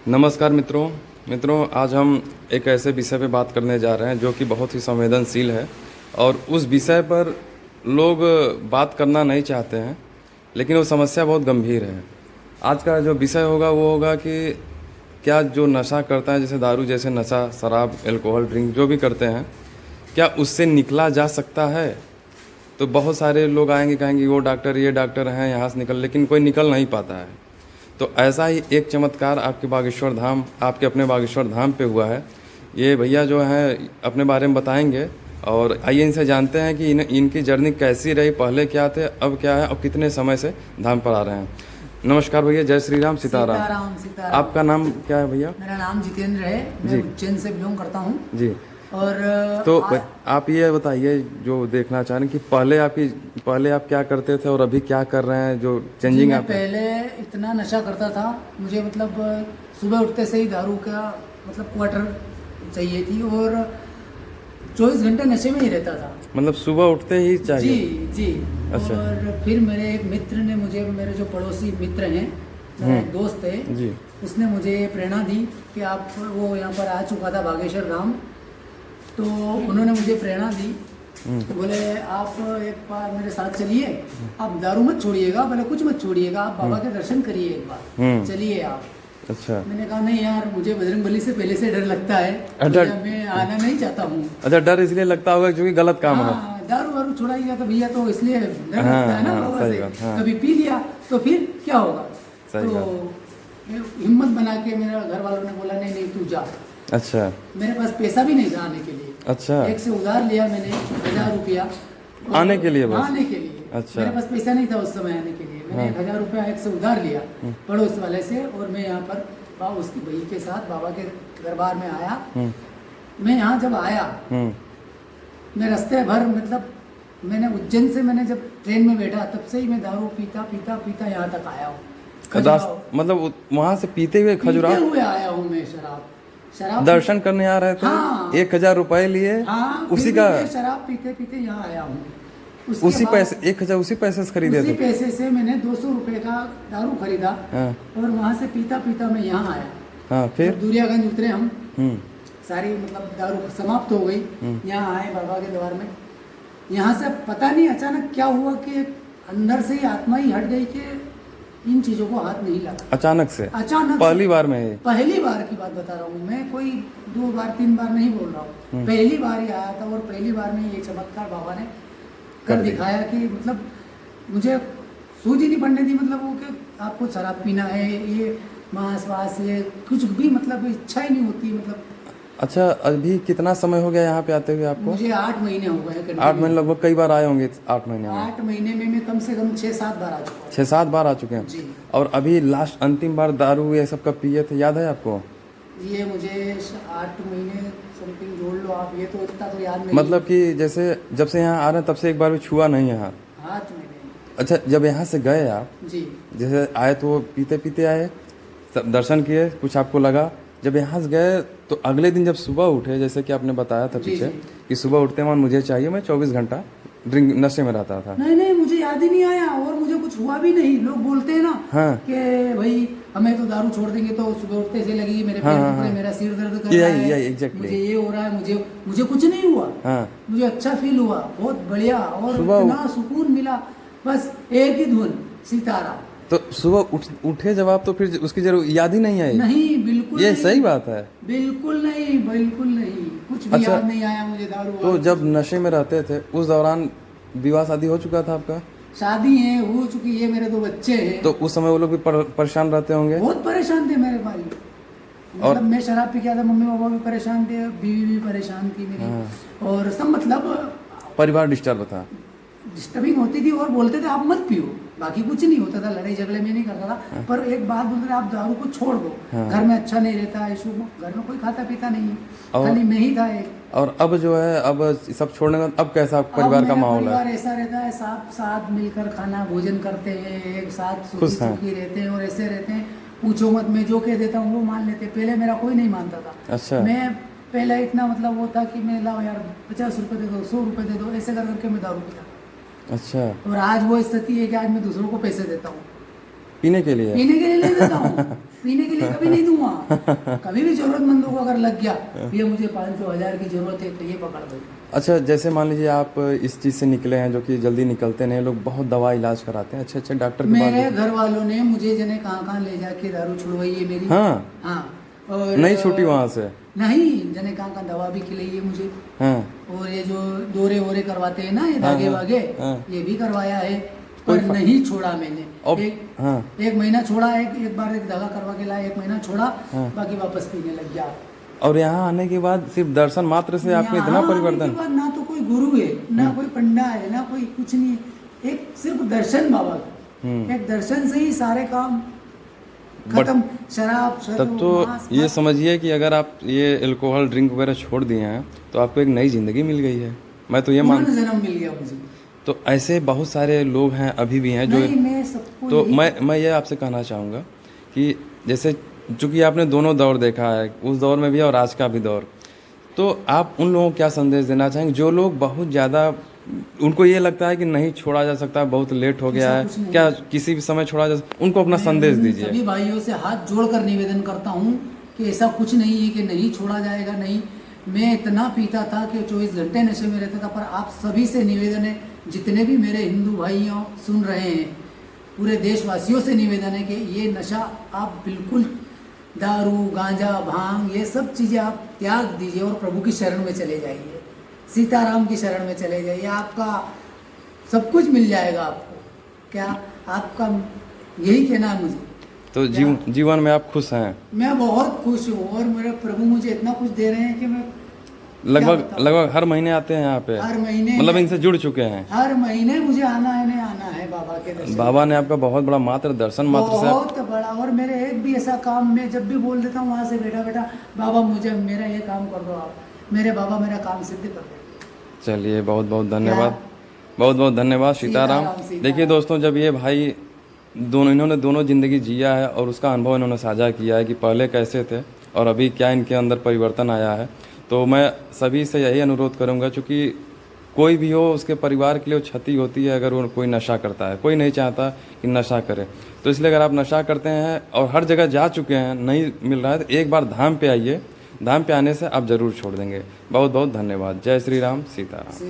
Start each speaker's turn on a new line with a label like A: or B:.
A: नमस्कार मित्रों, आज हम एक ऐसे विषय पे बात करने जा रहे हैं जो कि बहुत ही संवेदनशील है और उस विषय पर लोग बात करना नहीं चाहते हैं, लेकिन वो समस्या बहुत गंभीर है। आज का जो विषय होगा वो होगा कि क्या जो नशा करता है, जैसे दारू जैसे नशा, शराब, अल्कोहल ड्रिंक जो भी करते हैं, क्या उससे निकला जा सकता है। तो बहुत सारे लोग आएंगे, कहेंगे वो डॉक्टर, ये डॉक्टर हैं, यहाँ से निकल, लेकिन कोई निकल नहीं पाता है। तो ऐसा ही एक चमत्कार आपके बागेश्वर धाम, आपके अपने बागेश्वर धाम पे हुआ है। ये भैया जो हैं अपने बारे में बताएंगे और आइए इनसे जानते हैं कि इनकी जर्नी कैसी रही, पहले क्या थे, अब क्या है और कितने समय से धाम पर आ रहे हैं। नमस्कार भैया, जय श्री राम, सीताराम।
B: सीताराम।
A: आपका नाम क्या है भैया?
B: मेरा नाम जितेंद्र है, मैं उज्जैन से बिलोंग करता हूँ
A: जी।
B: और
A: तो आप ये बताइए, जो देखना चाह रहे हैं कि पहले आप क्या करते थे और अभी क्या कर रहे हैं, जो चेंजिंग
B: मैं
A: आप
B: पहले इतना नशा करता था, मुझे मतलब सुबह उठते से ही दारू का मतलब क्वार्टर चाहिए थी और 24 घंटे नशे में ही रहता था।
A: मतलब सुबह उठते ही चाहिए?
B: जी।
A: अच्छा।
B: और फिर मेरे एक मित्र ने मुझे, मेरे जो पड़ोसी मित्र हैं, मेरा एक दोस्त है
A: जी।
B: उसने मुझे प्रेरणा दी कि आप, वो यहाँ पर आ चुका था बागेश्वर धाम, तो उन्होंने मुझे प्रेरणा दी, तो बोले आप एक बार मेरे साथ चलिए, आप दारू मत छोड़िएगा, बोले कुछ मत छोड़िएगा, आप बाबा के दर्शन करिए एक बार, चलिए आप।
A: अच्छा।
B: मैंने कहा नहीं यार, मुझे बजरंगबली से पहले से डर लगता है, मैं आना नहीं चाहता हूँ।
A: अच्छा, डर इसलिए लगता होगा क्योंकि गलत काम है।
B: दारू वारू छुड़ाइएगा तो भैया, तो इसलिए डर लगता है ना बाबा से। कभी पी लिया तो फिर क्या होगा। तो हिम्मत बना के मेरे घर वालों ने बोला नहीं तू जा।
A: अच्छा।
B: मेरे पास पैसा भी नहीं था आने के लिए।
A: अच्छा।
B: एक से उधार लिया मैंने 1000 रुपया
A: आने के लिए, बस
B: आने के लिए।
A: अच्छा।
B: मेरे पास पैसा नहीं था उस समय आने के लिए, मैंने 1000 रुपया एक से उधार लिया पड़ोस वाले से, और मैं यहाँ पर उसकी बही के साथ बाबा के दरबार में आया। मैं यहाँ जब आया, मैं रास्ते भर मतलब मैंने उज्जैन से, मैंने जब ट्रेन में बैठा तब से ही मैं दारू पीता यहाँ तक आया हूँ।
A: मतलब वहाँ से पीते हुए खजुराहो
B: हुए आया हूँ मैं। शराब
A: दर्शन करने आ रहे थे।
B: हाँ।
A: 1000 रुपए लिए।
B: हाँ,
A: उसी का
B: शराब पीते यहाँ आया हूँ।
A: उसी पैसे 1000 उसी पैसे से खरीदे थे।
B: उसी पैसे से मैंने 200 रुपए का दारू खरीदा।
A: हाँ।
B: और वहाँ से पीता मैं यहाँ आया।
A: हाँ, फिर
B: दूरियागंज उतरे हम, सारी मतलब दारू समाप्त हो गई। यहाँ आए बाबा के द्वार में। यहाँ से पता नहीं अचानक क्या हुआ कि अंदर से ही आत्मा ही हट गई कि इन चीजों को हाथ नहीं लगा। अचानक
A: पहली बार में?
B: पहली बार की बात बता रहा हूँ मैं, कोई 2 बार 3 बार नहीं बोल रहा हूँ। पहली बार ही आया था और पहली बार में ये चमत्कार बाबा ने कर दिखाया कि मतलब मुझे सूझ ही नहीं पड़ने दी, मतलब वो कि आपको शराब पीना है, ये मांस वास, ये कुछ भी मतलब इच्छा ही नहीं होती मतलब।
A: अच्छा, अभी कितना समय हो गया यहाँ पे आते हुए आपको?
B: मुझे 8 महीने हो गए।
A: 8 महीने लगभग, कई बार आए होंगे 8 महीने में?
B: 8 महीने में मैं कम से कम 6-7 बार आ चुका हूँ।
A: 6-7 बार आ चुके हैं
B: जी।
A: और अभी लास्ट अंतिम बार दारू ये सब कब पिए थे, याद है आपको?
B: ये मुझे 8 महीने समथिंग जोड़ लो आप, ये तो इतना तो याद नहीं।
A: मतलब कि जैसे जब से यहाँ आ रहे हैं तब से एक बार भी छुआ नहीं है
B: हाथ में?
A: अच्छा, जब यहाँ से गए आप
B: जी,
A: जैसे आए तो पीते आए, दर्शन किए, कुछ आपको लगा, जब यहाँ से गए तो अगले दिन जब सुबह उठे, जैसे कि आपने बताया था पीछे कि सुबह उठते मन मुझे चाहिए, मैं 24 घंटा ड्रिंक नशे में रहता था।
B: नहीं मुझे याद ही नहीं आया और मुझे कुछ हुआ भी नहीं। लोग बोलते हैं ना कि भाई हमें तो दारू छोड़ देंगे तो सुबह उठते से लगेगी मेरे पैर दुख रहे, मेरा सिर दर्द कर रहा है, मुझे ये हो रहा है, मुझे कुछ नहीं हुआ। मुझे अच्छा फील हुआ, बहुत बढ़िया, और इतना सुकून मिला, बस एक ही धुन सीताराम।
A: तो सुबह उठे जब आप, तो फिर उसकी जरूर याद ही नहीं आई?
B: नहीं, बिल्कुल
A: ये
B: नहीं।
A: सही बात है।
B: बिल्कुल नहीं, कुछ भी याद नहीं आया मुझे दारू।
A: तो जब नशे में रहते थे उस दौरान विवाह शादी हो चुका था आपका?
B: शादी है, हो चुकी है, मेरे 2 बच्चे हैं।
A: तो उस समय वो लोग भी परेशान रहते होंगे?
B: बहुत परेशान थे मेरे भाई, मतलब मैं शराब पी गया था, मम्मी पापा भी परेशान थे, बीवी भी परेशान थी मेरी, और सब मतलब
A: परिवार डिस्टर्ब था,
B: डिस्टर्बिंग होती थी। और बोलते थे आप मत पियो, बाकी कुछ नहीं होता था, लड़ाई झगड़े में नहीं करता था। पर एक बात बोलते थे, आप दारू को छोड़ दो, घर में अच्छा नहीं रहता है, घर में कोई खाता पीता नहीं है, खाली मैं ही था एक।
A: और अब जो है, अब सब छोड़ने का अब कैसा परिवार का माहौल है?
B: परिवार ऐसा रहता है, साथ मिलकर खाना भोजन करते हैं, एक साथ सुखी रहते हैं और ऐसे रहते हैं। पूछो मत, मैं जो कह देता हूँ वो मान लेते। पहले मेरा कोई नहीं मानता था।
A: अच्छा।
B: मैं पहले इतना मतलब वो था कि मैं लाओ यार 50 रुपये दे दो, 100 रुपये दे दो, ऐसे कर करके मैं दारू पीता।
A: अच्छा।
B: और आज वो स्थिति है कि आज मैं दूसरों को पैसे देता हूँ
A: पीने के लिए
B: ले देता हूँ। पीने के लिए कभी नहीं दूंगा। कभी भी जरूरतमंदों को अगर लग गया ये मुझे 500-1000 की जरूरत है तो ये पकड़ दो।
A: अच्छा, जैसे मान लीजिए आप इस चीज़ से निकले हैं, जो कि जल्दी निकलते नहीं, लोग बहुत दवा इलाज कराते हैं, अच्छे अच्छे डॉक्टर के
B: मेरे
A: पास।
B: घर वालों ने मुझे जने कहाँ ले जाके दारू छुड़वाई है मेरी।
A: हाँ
B: हाँ, और
A: नहीं छूटी वहाँ से।
B: नहीं, जने कहाँ दवा भी खिलाई है मुझे।
A: हाँ
B: और ये जो दोरे वोरे करवाते हैं ना, ये धागे वागे,
A: हाँ।
B: ये भी करवाया है, पर नहीं छोड़ा मैंने।
A: अब हाँ
B: एक महीना छोड़ा, एक बार एक धागा करवा के लाया, 1 महीना छोड़ा, बाकी वापस पीने लग गया।
A: और यहाँ आने के बाद सिर्फ दर्शन मात्र से आपको इतना
B: यहाँ आने
A: परिवर्तन?
B: के बाद ना तो कोई गुरु है, ना कोई पंडा है, ना कोई कुछ नहीं, एक सिर्फ दर्शन बाबा का। एक दर्शन से ही सारे काम खत्म। शराब
A: तब तो ये समझिए कि अगर आप ये अल्कोहल ड्रिंक वगैरह छोड़ दिए हैं तो आपको एक नई जिंदगी मिल गई है। मैं तो ये
B: जन्म मिल गया मुझे।
A: तो ऐसे बहुत सारे लोग हैं, अभी भी हैं जो
B: मैं सबको
A: तो मैं ये आपसे कहना चाहूँगा कि जैसे चूँकि आपने दोनों दौर देखा है, उस दौर में भी और आज का भी दौर, तो आप उन लोगों को क्या संदेश देना चाहेंगे जो लोग बहुत ज़्यादा, उनको ये लगता है कि नहीं छोड़ा जा सकता, बहुत लेट हो गया है, क्या किसी भी समय छोड़ा जा सकता, उनको अपना संदेश दीजिए।
B: सभी भाइयों से हाथ जोड़कर निवेदन करता हूँ कि ऐसा कुछ नहीं है कि नहीं छोड़ा जाएगा। नहीं, मैं इतना पीता था कि 24 घंटे नशे में रहता था, पर आप सभी से निवेदन है, जितने भी मेरे हिंदू भाइयों सुन रहे हैं, पूरे देशवासियों से निवेदन है कि ये नशा आप बिल्कुल, दारू गांजा भांग ये सब चीज़ें आप त्याग दीजिए और प्रभु की शरण में चले जाइए, सीताराम की शरण में चले जाइए, आपका सब कुछ मिल जाएगा आपको। क्या आपका यही कहना है मुझे?
A: तो जीवन में आप खुश हैं?
B: मैं बहुत खुश हूँ और मेरे प्रभु मुझे इतना कुछ दे रहे हैं कि मैं
A: लगभग हर महीने आते हैं यहाँ पे?
B: हर महीने,
A: मतलब इनसे जुड़ चुके हैं?
B: हर महीने मुझे आना है बाबा के दर्शन।
A: बाबा ने आपका बहुत बड़ा मात्र दर्शन मात्र से
B: बहुत बड़ा। और मेरे एक भी ऐसा काम में जब भी बोल देता हूँ वहाँ से, बेटा बाबा मुझे मेरा ये काम कर दो आप, मेरे बाबा मेरा काम सिद्ध कर दो।
A: चलिए, बहुत बहुत धन्यवाद, बहुत बहुत धन्यवाद। सीताराम। देखिए दोस्तों, जब ये भाई इन्होंने दोनों ज़िंदगी जिया है और उसका अनुभव इन्होंने साझा किया है कि पहले कैसे थे और अभी क्या इनके अंदर परिवर्तन आया है, तो मैं सभी से यही अनुरोध करूंगा, चूँकि कोई भी हो उसके परिवार के लिए क्षति होती है अगर वो कोई नशा करता है। कोई नहीं चाहता कि नशा करे, तो इसलिए अगर आप नशा करते हैं और हर जगह जा चुके हैं, नहीं मिल रहा है, तो एक बार धाम पे आइए। धाम पे आने से आप ज़रूर छोड़ देंगे। बहुत बहुत धन्यवाद। जय श्री राम, सीताराम।